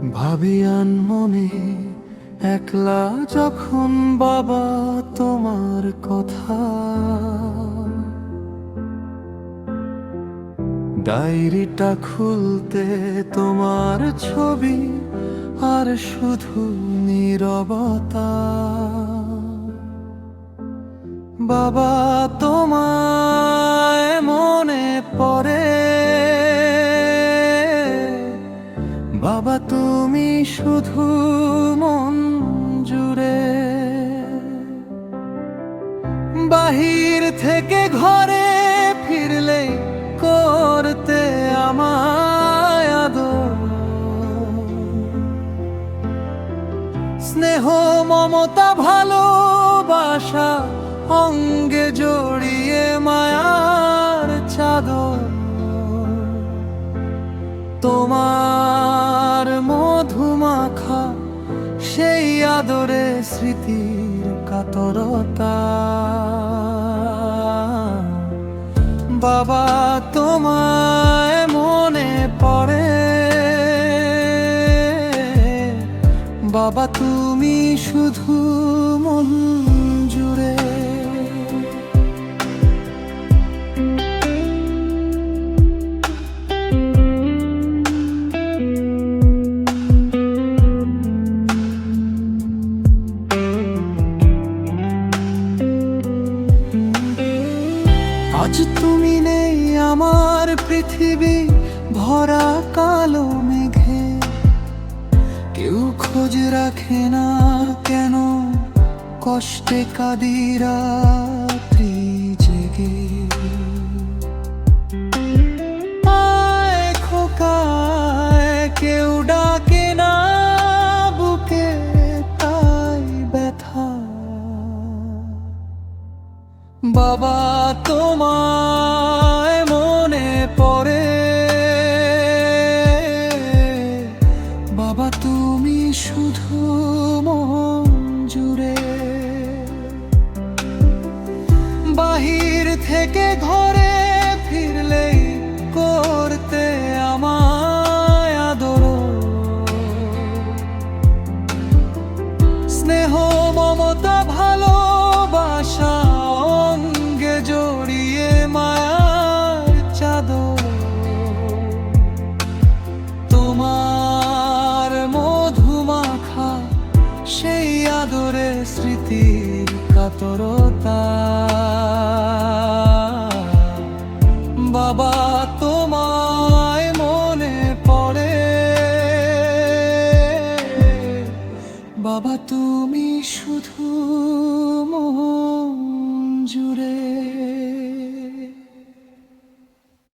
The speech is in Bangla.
ভাবি আনমনে একলা যখন বাবা তোমার কথা, ডায়েরিটা খুলতে তোমার ছবি আর শুধু নীরবতা। বাবা তোমায় মনে পড়ে, বাবা তুমি শুধু মন জুড়ে। বাহির থেকে ঘরে ফিরলে করতে আমায় আদর, স্নেহ মমতা ভালোবাসা অঙ্গে জড়িয়ে মায়ার চাদর। তোমার মধুমাখা সেই আদরে স্মৃতির কাতরতা। বাবা তোমায় মনে পড়ে, বাবা তুমি শুধু মন জুড়ে। আজ তুমি নেই আমার পৃথিবী ভরা কালো মেঘে, কেউ খোঁজ রাখে না কেন কষ্টে কাঁদি রাত্রি জেগে। আয় খোকায় কেউ ডাকে না বুকে, তাই ব্যথা। বাবা তোমায় মনে পড়ে, বাবা তুমি শুধু মন জুড়ে। বাহির থেকে ঘরে ফিরলেই করতে আমায় আদর, স্নেহ মমতা ভালোবাসা অঙ্গে জড়িয়ে মায়ার চাদর। তোমার মধুমাখা সেই আদরে স্মৃতির কাতরতা। বাবা তোমায় মনে পড়ে, বাবা তুমি শুধু